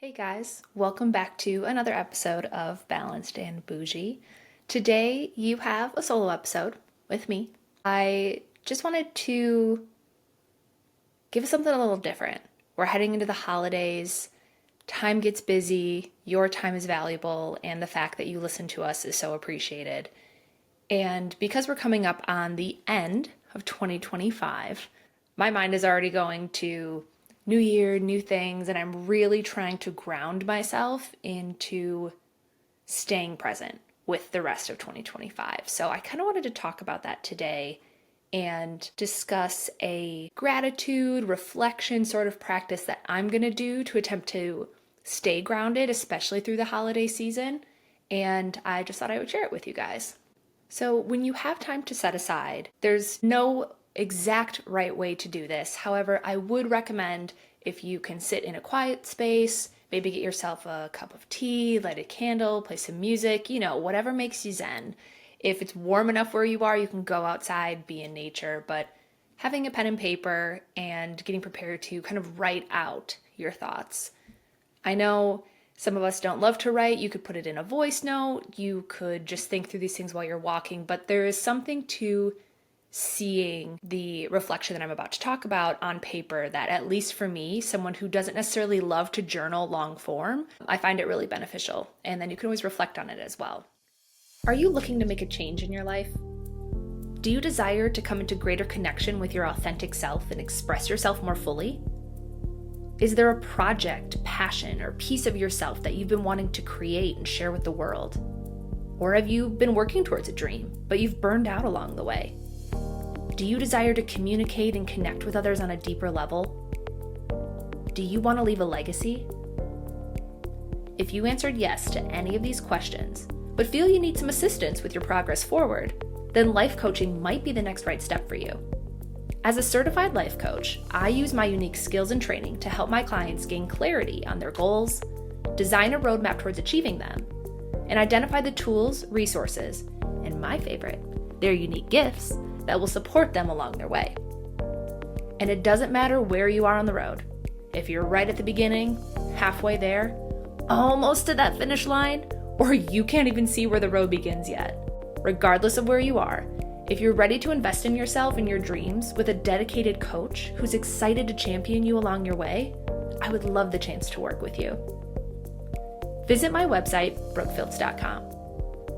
Hey guys, welcome back to another episode of Balanced and Bougie. Today you have a solo episode with me. I just wanted to give something a little different. We're heading into the holidays, time gets busy, your time is valuable, and the fact that you listen to us is so appreciated. And because we're coming up on the end of 2025, my mind is already going to new year, new things, and I'm really trying to ground myself into staying present with the rest of 2025. So I kind of wanted to talk about that today and discuss a gratitude, reflection sort of practice that I'm going to do to attempt to stay grounded, especially through the holiday season. And I just thought I would share it with you guys. So when you have time to set aside, there's no exact right way to do this. However, I would recommend if you can sit in a quiet space, maybe get yourself a cup of tea, light a candle, play some music, whatever makes you zen. If it's warm enough where you are, you can go outside, be in nature, but having a pen and paper and getting prepared to kind of write out your thoughts. I know some of us don't love to write. You could put it in a voice note. You could just think through these things while you're walking, but there is something to seeing the reflection that I'm about to talk about on paper that, at least for me, someone who doesn't necessarily love to journal long form, I find it really beneficial. And then you can always reflect on it as well. Are you looking to make a change in your life? Do you desire to come into greater connection with your authentic self and express yourself more fully? Is there a project, passion, or piece of yourself that you've been wanting to create and share with the world? Or have you been working towards a dream, but you've burned out along the way? Do you desire to communicate and connect with others on a deeper level? Do you want to leave a legacy? If you answered yes to any of these questions, but feel you need some assistance with your progress forward, then life coaching might be the next right step for you. As a certified life coach, I use my unique skills and training to help my clients gain clarity on their goals, design a roadmap towards achieving them, and identify the tools, resources, and my favorite, their unique gifts that will support them along their way. And it doesn't matter where you are on the road. If you're right at the beginning, halfway there, almost to that finish line, or you can't even see where the road begins yet. Regardless of where you are, if you're ready to invest in yourself and your dreams with a dedicated coach who's excited to champion you along your way, I would love the chance to work with you. Visit my website, brookefields.com.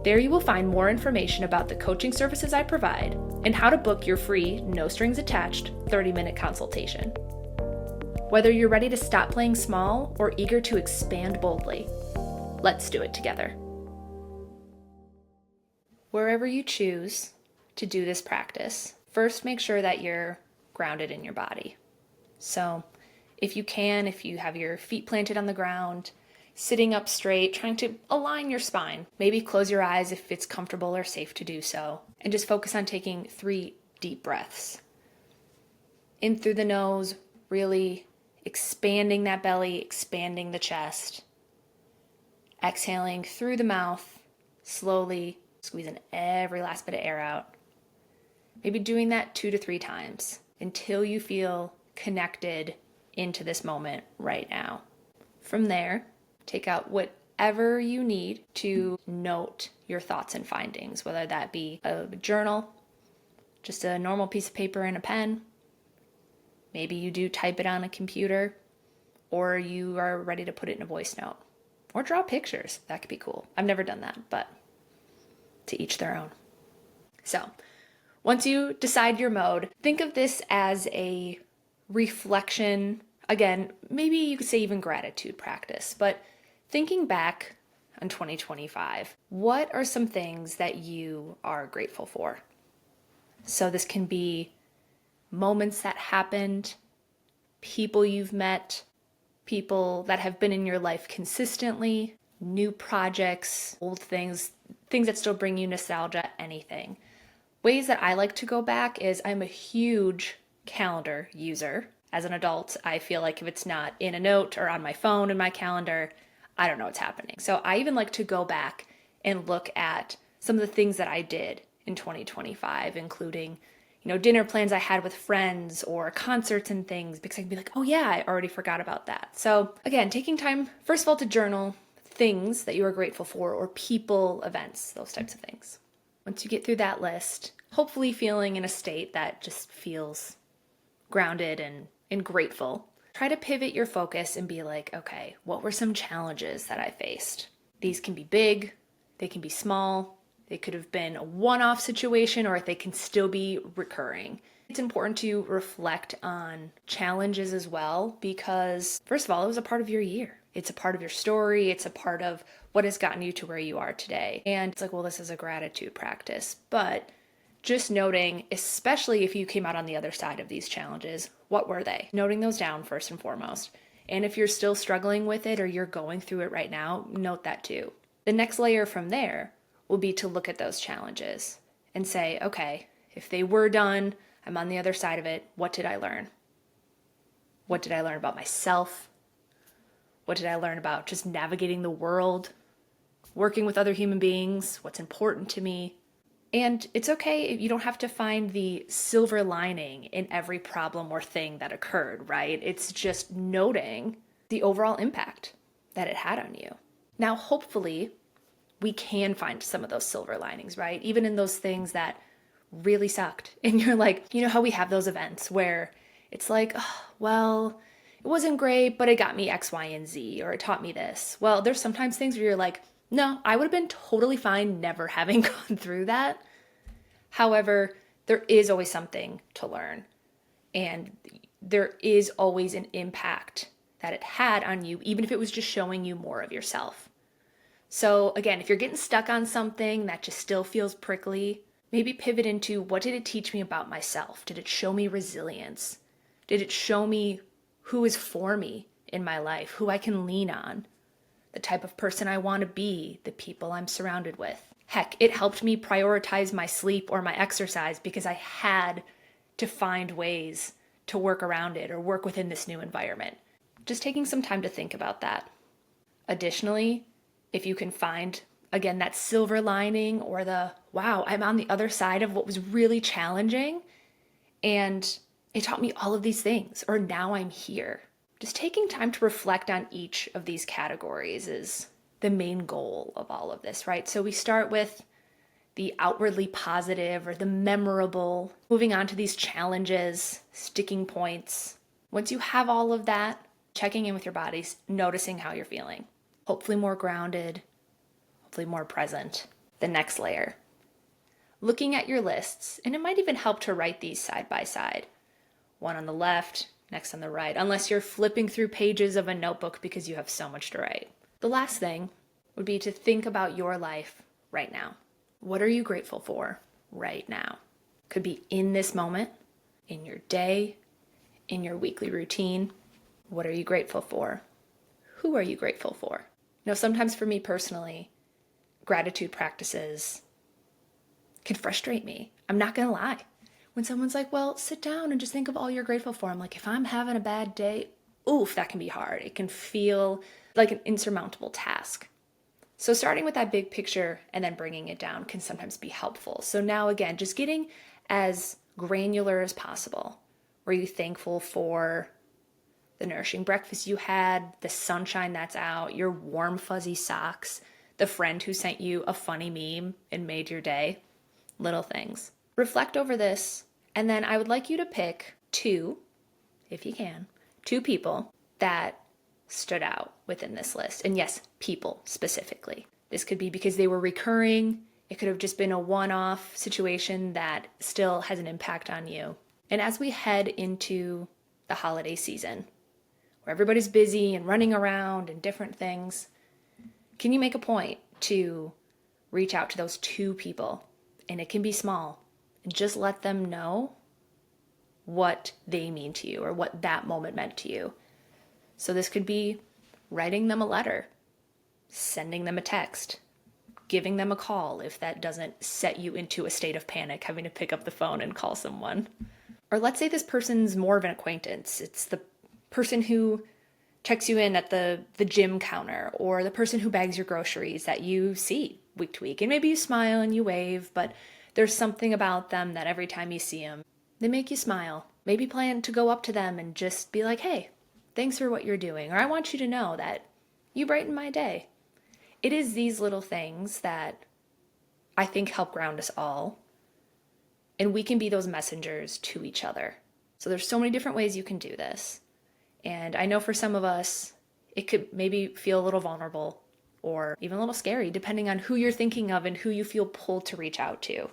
There you will find more information about the coaching services I provide and how to book your free, no strings attached, 30-minute consultation. Whether you're ready to stop playing small or eager to expand boldly, let's do it together. Wherever you choose to do this practice, first make sure that you're grounded in your body. So if you have your feet planted on the ground, sitting up straight, trying to align your spine. Maybe close your eyes if it's comfortable or safe to do so. And just focus on taking 3 deep breaths. In through the nose, really expanding that belly, expanding the chest. Exhaling through the mouth, slowly squeezing every last bit of air out. Maybe doing that 2 to 3 times until you feel connected into this moment right now. From there, take out whatever you need to note your thoughts and findings, whether that be a journal, just a normal piece of paper and a pen. Maybe you do type it on a computer, or you are ready to put it in a voice note. Or draw pictures. That could be cool. I've never done that, but to each their own. So, once you decide your mode, think of this as a reflection. Again, maybe you could say even gratitude practice, but thinking back on 2025, what are some things that you are grateful for? So this can be moments that happened, people you've met, people that have been in your life consistently, new projects, old things that still bring you nostalgia, anything. Ways that I like to go back is I'm a huge calendar user. As an adult, I feel like if it's not in a note or on my phone in my calendar, I don't know what's happening. So I even like to go back and look at some of the things that I did in 2025, including, dinner plans I had with friends or concerts and things, because I can be like, oh yeah, I already forgot about that. So again, taking time, first of all, to journal things that you are grateful for, or people, events, those types of things. Once you get through that list, hopefully feeling in a state that just feels grounded and grateful, try to pivot your focus and be like, okay, what were some challenges that I faced? These can be big, they can be small, they could have been a one-off situation, or they can still be recurring. It's important to reflect on challenges as well, because first of all, it was a part of your year. It's a part of your story. It's a part of what has gotten you to where you are today. And it's like, well, this is a gratitude practice. But just noting, especially if you came out on the other side of these challenges, what were they? Noting those down first and foremost. And if you're still struggling with it or you're going through it right now, note that too. The next layer from there will be to look at those challenges and say, okay, if they were done, I'm on the other side of it. What did I learn? What did I learn about myself? What did I learn about just navigating the world, working with other human beings, what's important to me? And it's okay, you don't have to find the silver lining in every problem or thing that occurred, right? It's just noting the overall impact that it had on you. Now, hopefully, we can find some of those silver linings, right? Even in those things that really sucked. And you're like, how we have those events where it's like, oh, well, it wasn't great, but it got me X, Y, and Z, or it taught me this. Well, there's sometimes things where you're like, no, I would have been totally fine never having gone through that. However, there is always something to learn, and there is always an impact that it had on you, even if it was just showing you more of yourself. So again, if you're getting stuck on something that just still feels prickly, maybe pivot into, what did it teach me about myself? Did it show me resilience? Did it show me who is for me in my life, who I can lean on, the type of person I want to be, the people I'm surrounded with? Heck, it helped me prioritize my sleep or my exercise because I had to find ways to work around it or work within this new environment. Just taking some time to think about that. Additionally, if you can find, again, that silver lining, or the, wow, I'm on the other side of what was really challenging and it taught me all of these things, or now I'm here. Just taking time to reflect on each of these categories is the main goal of all of this, right? So we start with the outwardly positive or the memorable, moving on to these challenges, sticking points. Once you have all of that, checking in with your bodies, noticing how you're feeling. Hopefully more grounded, hopefully more present. The next layer, looking at your lists, and it might even help to write these side by side. One on the left, next on the right, unless you're flipping through pages of a notebook because you have so much to write. The last thing would be to think about your life right now. What are you grateful for right now? Could be in this moment, in your day, in your weekly routine. What are you grateful for? Who are you grateful for? Sometimes for me personally, gratitude practices can frustrate me. I'm not going to lie. When someone's like, well, sit down and just think of all you're grateful for. I'm like, if I'm having a bad day, oof, that can be hard. It can feel like an insurmountable task. So starting with that big picture and then bringing it down can sometimes be helpful. So now again, just getting as granular as possible. Were you thankful for the nourishing breakfast you had, the sunshine that's out, your warm fuzzy socks, the friend who sent you a funny meme and made your day? Little things. Reflect over this, and then I would like you to pick two, if you can, two people that stood out within this list. And yes, people specifically. This could be because they were recurring. It could have just been a one-off situation that still has an impact on you. And as we head into the holiday season, where everybody's busy and running around and different things, can you make a point to reach out to those two people? And it can be small. And just let them know what they mean to you or what that moment meant to you. So this could be writing them a letter, sending them a text, giving them a call if that doesn't set you into a state of panic, having to pick up the phone and call someone. Or let's say this person's more of an acquaintance. It's the person who checks you in at the gym counter, or the person who bags your groceries that you see week to week. And maybe you smile and you wave, but there's something about them that every time you see them, they make you smile. Maybe plan to go up to them and just be like, hey, thanks for what you're doing. Or I want you to know that you brighten my day. It is these little things that I think help ground us all. And we can be those messengers to each other. So there's so many different ways you can do this. And I know for some of us, it could maybe feel a little vulnerable or even a little scary, depending on who you're thinking of and who you feel pulled to reach out to.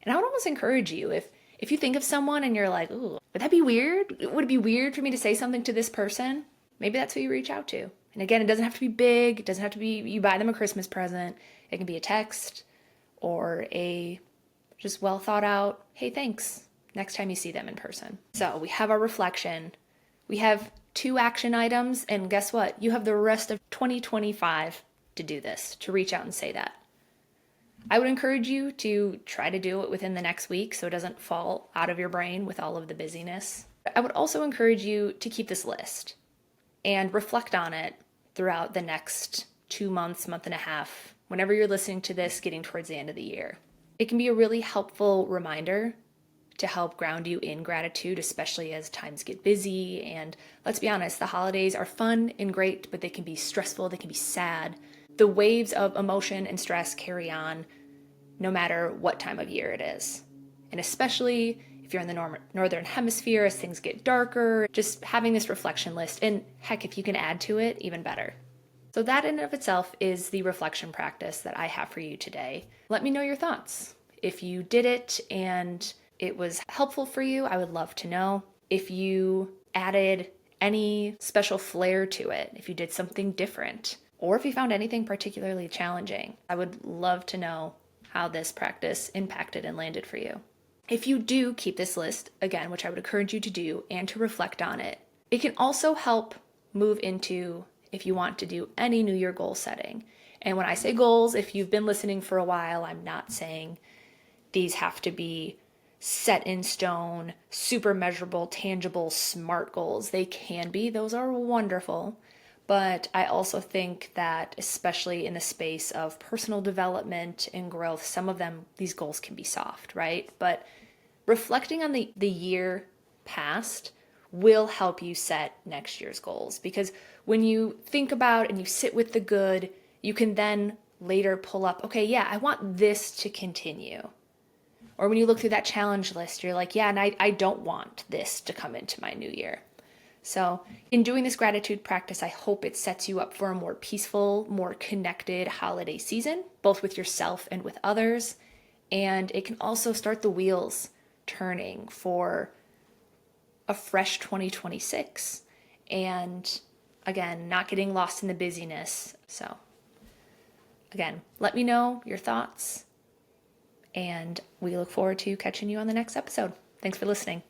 And I would almost encourage you, if you think of someone and you're like, ooh, would that be weird? Would it be weird for me to say something to this person? Maybe that's who you reach out to. And again, it doesn't have to be big. It doesn't have to be you buy them a Christmas present. It can be a text or a just well thought out, hey, thanks, next time you see them in person. So we have our reflection. We have 2 action items, and guess what? You have the rest of 2025 to do this, to reach out and say that. I would encourage you to try to do it within the next week so it doesn't fall out of your brain with all of the busyness. I would also encourage you to keep this list and reflect on it throughout the next 2 months, month and a half, whenever you're listening to this getting towards the end of the year. It can be a really helpful reminder to help ground you in gratitude, especially as times get busy. And let's be honest, the holidays are fun and great, but they can be stressful, they can be sad. The waves of emotion and stress carry on no matter what time of year it is. And especially if you're in the northern hemisphere, as things get darker, just having this reflection list, and heck, if you can add to it, even better. So that in and of itself is the reflection practice that I have for you today. Let me know your thoughts. If you did it and it was helpful for you, I would love to know. If you added any special flair to it, if you did something different, or if you found anything particularly challenging, I would love to know how this practice impacted and landed for you. If you do keep this list, again, which I would encourage you to do, and to reflect on it, it can also help move into if you want to do any New Year goal setting. And when I say goals, if you've been listening for a while, I'm not saying these have to be set in stone, super measurable, tangible, SMART goals. They can be, those are wonderful. But I also think that, especially in the space of personal development and growth, some of them, these goals can be soft, right? But reflecting on the year past will help you set next year's goals, because when you think about and you sit with the good, you can then later pull up, okay, yeah, I want this to continue. Or when you look through that challenge list, you're like, yeah, and I don't want this to come into my new year. So in doing this gratitude practice, I hope it sets you up for a more peaceful, more connected holiday season, both with yourself and with others. And it can also start the wheels turning for a fresh 2026. And again, not getting lost in the busyness. So again, let me know your thoughts. And we look forward to catching you on the next episode. Thanks for listening.